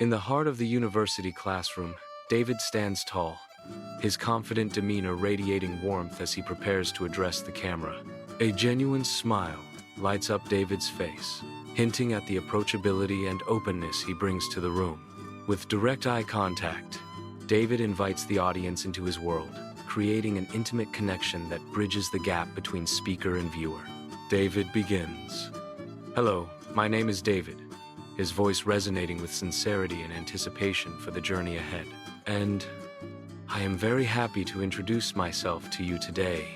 In the heart of the university classroom, David stands tall, his confident demeanor radiating warmth as he prepares to address the camera. A genuine smile lights up David's face, hinting at the approachability and openness he brings to the room. With direct eye contact, David invites the audience into his world, creating an intimate connection that bridges the gap between speaker and viewer. David begins. "Hello, my name is David," his voice resonating with sincerity and anticipation for the journey ahead. "And I am very happy to introduce myself to you today,"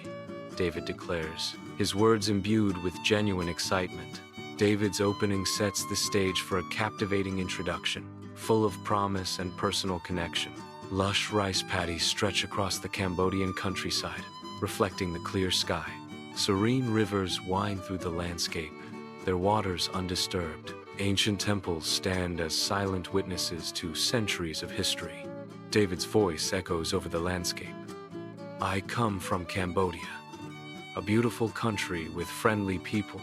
David declares, his words imbued with genuine excitement. David's opening sets the stage for a captivating introduction, full of promise and personal connection. Lush rice paddies stretch across the Cambodian countryside, reflecting the clear sky. Serene rivers wind through the landscape, their waters undisturbed. Ancient temples stand as silent witnesses to centuries of history. David's voice echoes over the landscape. "I come from Cambodia, a beautiful country with friendly people,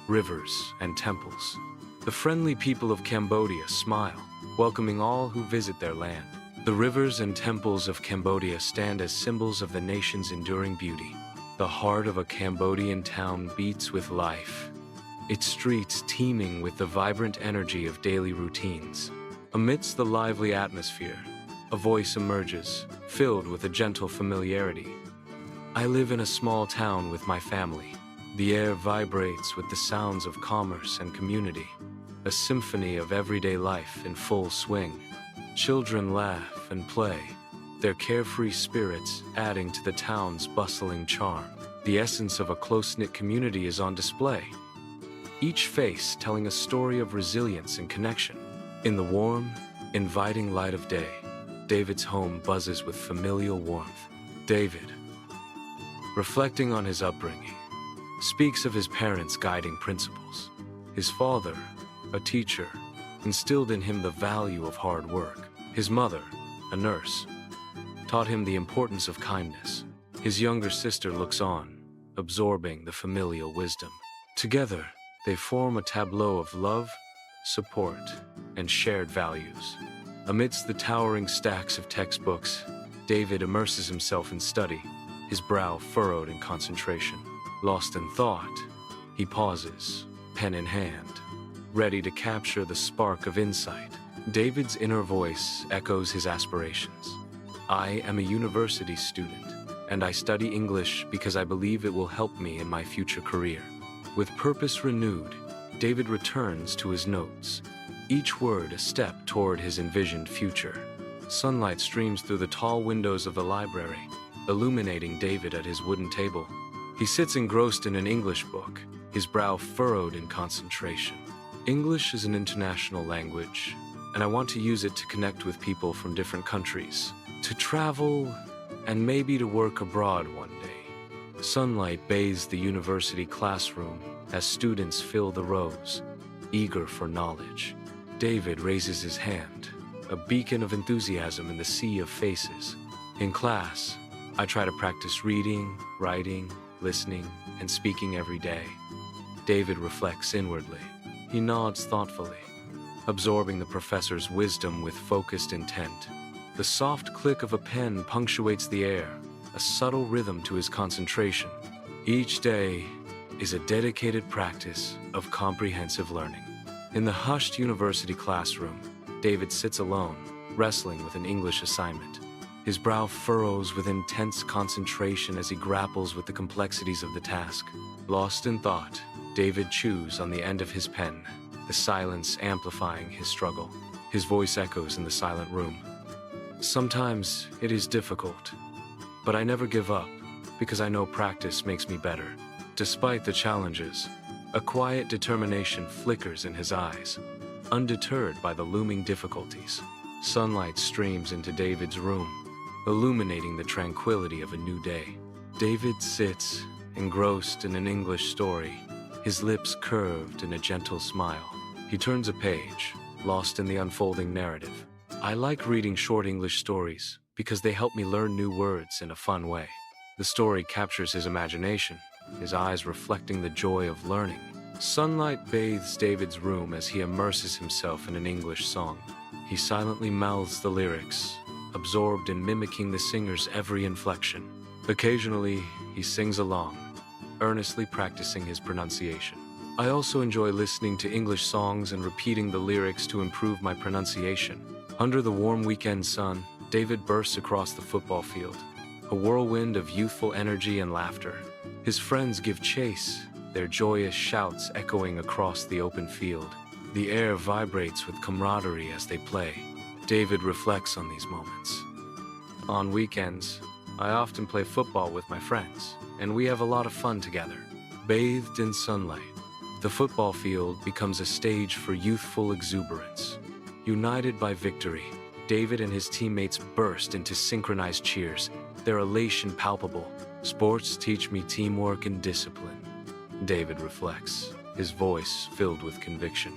rivers, and temples. The friendly people of Cambodia smile, welcoming all who visit their land. The rivers and temples of Cambodia stand as symbols of the nation's enduring beauty. The heart of a Cambodian town beats with life, its streets teeming with the vibrant energy of daily routines. Amidst the lively atmosphere, a voice emerges, filled with a gentle familiarity. I live in a small town with my family. The air vibrates with the sounds of commerce and community, a symphony of everyday life in full swing. Children laugh and play, their carefree spirits adding to the town's bustling charm. The essence of a close-knit community is on display, each face telling a story of resilience and connection. In the warm, inviting light of day, David's home buzzes with familial warmth. David, reflecting on his upbringing, speaks of his parents' guiding principles. His father, a teacher, instilled in him the value of hard work. His mother, a nurse, taught him the importance of kindness. His younger sister looks on, absorbing the familial wisdom. Together, they form a tableau of love, support, and shared values. Amidst the towering stacks of textbooks, David immerses himself in study, his brow furrowed in concentration. Lost in thought, he pauses, pen in hand, ready to capture the spark of insight. David's inner voice echoes his aspirations. I am a university student, and I study English because I believe it will help me in my future career. With purpose renewed, David returns to his notes, each word a step toward his envisioned future. Sunlight streams through the tall windows of the library, illuminating David at his wooden table. He sits engrossed in an English book, his brow furrowed in concentration. English is an international language, and I want to use it to connect with people from different countries, to travel, and maybe to work abroad one day. Sunlight bathes the university classroom as students fill the rows, eager for knowledge. David raises his hand, a beacon of enthusiasm in the sea of faces. In class, I try to practice reading, writing, listening, and speaking every day. David reflects inwardly. He nods thoughtfully, absorbing the professor's wisdom with focused intent. The soft click of a pen punctuates the air, a subtle rhythm to his concentration. Each day is a dedicated practice of comprehensive learning. In the hushed university classroom, David sits alone, wrestling with an English assignment. His brow furrows with intense concentration as he grapples with the complexities of the task. Lost in thought, David chews on the end of his pen, the silence amplifying his struggle. His voice echoes in the silent room. Sometimes it is difficult, but I never give up because I know practice makes me better. Despite the challenges, a quiet determination flickers in his eyes, undeterred by the looming difficulties. Sunlight streams into David's room, illuminating the tranquility of a new day. David sits, engrossed in an English story, his lips curved in a gentle smile. He turns a page, lost in the unfolding narrative. I like reading short English stories because they help me learn new words in a fun way. The story captures his imagination, his eyes reflecting the joy of learning. Sunlight bathes David's room as he immerses himself in an English song. He silently mouths the lyrics, absorbed in mimicking the singer's every inflection. Occasionally, he sings along, earnestly practicing his pronunciation. I also enjoy listening to English songs and repeating the lyrics to improve my pronunciation. Under the warm weekend sun, David bursts across the football field, a whirlwind of youthful energy and laughter. His friends give chase, their joyous shouts echoing across the open field. The air vibrates with camaraderie as they play. David reflects on these moments. On weekends, I often play football with my friends, and we have a lot of fun together. Bathed in sunlight, the football field becomes a stage for youthful exuberance. United by victory, David and his teammates burst into synchronized cheers, their elation palpable. Sports teach me teamwork and discipline, David reflects, his voice filled with conviction.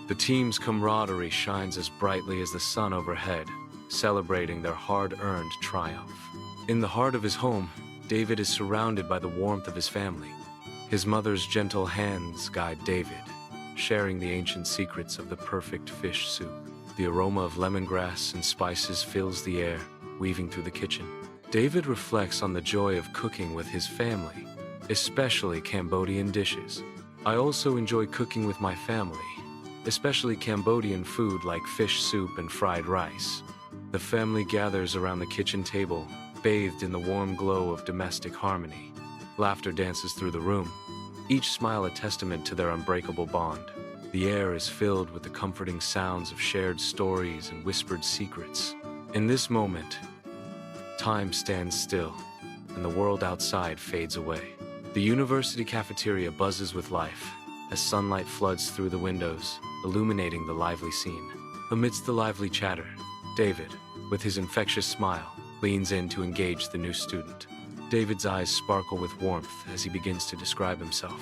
The team's camaraderie shines as brightly as the sun overhead, celebrating their hard-earned triumph. In the heart of his home, David is surrounded by the warmth of his family. His mother's gentle hands guide David, sharing the ancient secrets of the perfect fish soup. The aroma of lemongrass and spices fills the air, weaving through the kitchen. David reflects on the joy of cooking with his family, especially Cambodian dishes. I also enjoy cooking with my family, especially Cambodian food like fish soup and fried rice. The family gathers around the kitchen table, bathed in the warm glow of domestic harmony. Laughter dances through the room, each smile a testament to their unbreakable bond. The air is filled with the comforting sounds of shared stories and whispered secrets. In this moment, time stands still, and the world outside fades away. The university cafeteria buzzes with life as sunlight floods through the windows, illuminating the lively scene. Amidst the lively chatter, David, with his infectious smile, leans in to engage the new student. David's eyes sparkle with warmth as he begins to describe himself.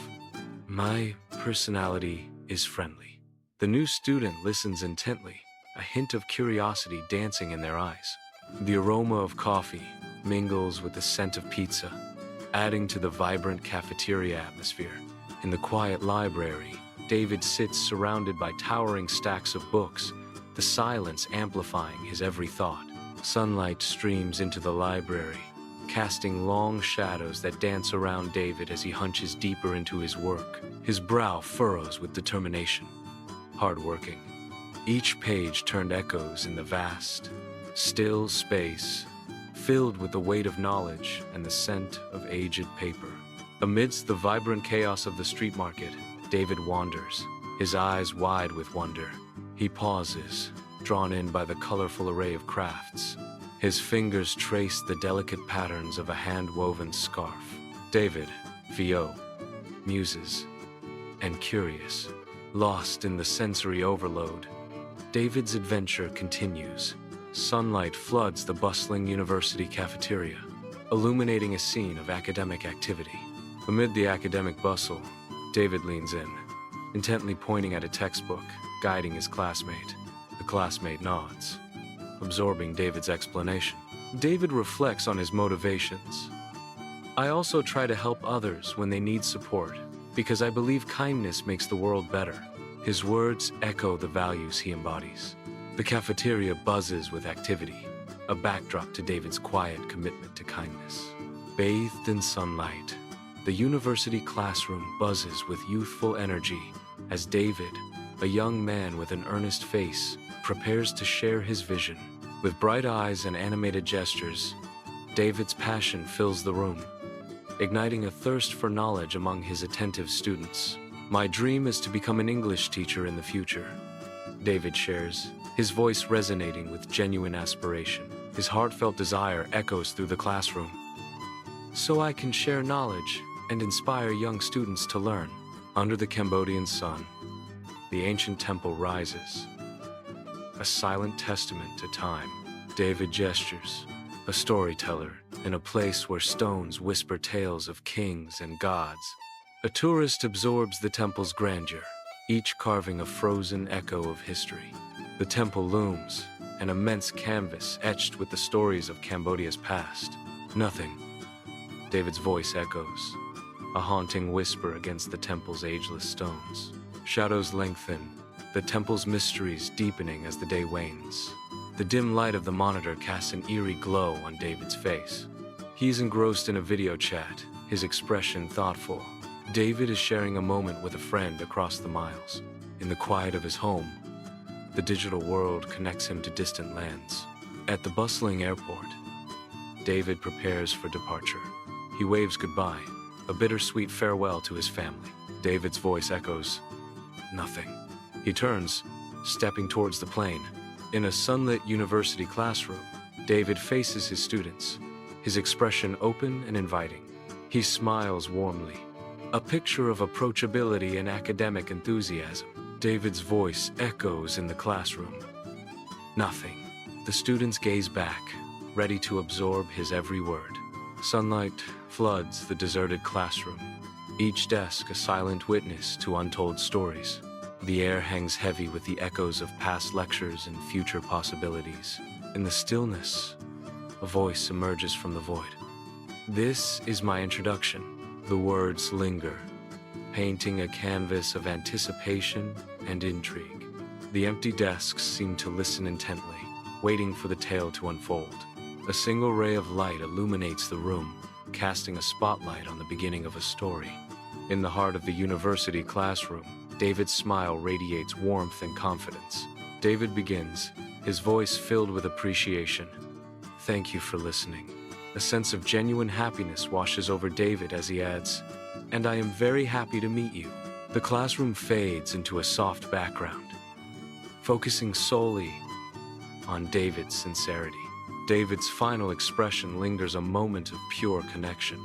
My personality is friendly. The new student listens intently, a hint of curiosity dancing in their eyes. The aroma of coffee mingles with the scent of pizza, adding to the vibrant cafeteria atmosphere. In the quiet library, David sits surrounded by towering stacks of books, the silence amplifying his every thought. Sunlight streams into the library, casting long shadows that dance around David as he hunches deeper into his work. His brow furrows with determination. Hardworking, each page turned echoes in the vast, still space, filled with the weight of knowledge and the scent of aged paper. Amidst the vibrant chaos of the street market, David wanders, his eyes wide with wonder. He pauses, drawn in by the colorful array of crafts. His fingers trace the delicate patterns of a hand-woven scarf. David, VO, muses, and curious, lost in the sensory overload. David's adventure continues. Sunlight floods the bustling university cafeteria, illuminating a scene of academic activity. Amid the academic bustle, David leans in, intently pointing at a textbook, guiding his classmate. The classmate nods, absorbing David's explanation. David reflects on his motivations. I also try to help others when they need support, because I believe kindness makes the world better. His words echo the values he embodies. The cafeteria buzzes with activity, a backdrop to David's quiet commitment to kindness. Bathed in sunlight, the university classroom buzzes with youthful energy as David, a young man with an earnest face, prepares to share his vision. With bright eyes and animated gestures, David's passion fills the room, igniting a thirst for knowledge among his attentive students. My dream is to become an English teacher in the future, David shares, his voice resonating with genuine aspiration. His heartfelt desire echoes through the classroom. So I can share knowledge and inspire young students to learn. Under the Cambodian sun, the ancient temple rises, a silent testament to time. David gestures, a storyteller in a place where stones whisper tales of kings and gods. A tourist absorbs the temple's grandeur, each carving a frozen echo of history. The temple looms, an immense canvas etched with the stories of Cambodia's past. Nothing, David's voice echoes, a haunting whisper against the temple's ageless stones. Shadows lengthen, the temple's mysteries deepening as the day wanes. The dim light of the monitor casts an eerie glow on David's face. He's engrossed in a video chat, his expression thoughtful. David is sharing a moment with a friend across the miles. In the quiet of his home, the digital world connects him to distant lands. At the bustling airport, David prepares for departure. He waves goodbye, a bittersweet farewell to his family. David's voice echoes, "Nothing." He turns, stepping towards the plane. In a sunlit university classroom, David faces his students, his expression open and inviting. He smiles warmly, a picture of approachability and academic enthusiasm. David's voice echoes in the classroom. "Nothing." The students gaze back, ready to absorb his every word. Sunlight floods the deserted classroom, each desk a silent witness to untold stories. The air hangs heavy with the echoes of past lectures and future possibilities. In the stillness, a voice emerges from the void. "This is my introduction." The words linger, painting a canvas of anticipation and intrigue. The empty desks seem to listen intently, waiting for the tale to unfold. A single ray of light illuminates the room, casting a spotlight on the beginning of a story. In the heart of the university classroom, David's smile radiates warmth and confidence. David begins, his voice filled with appreciation. "Thank you for listening." A sense of genuine happiness washes over David as he adds, "And I am very happy to meet you." The classroom fades into a soft background, focusing solely on David's sincerity. David's final expression lingers, a moment of pure connection.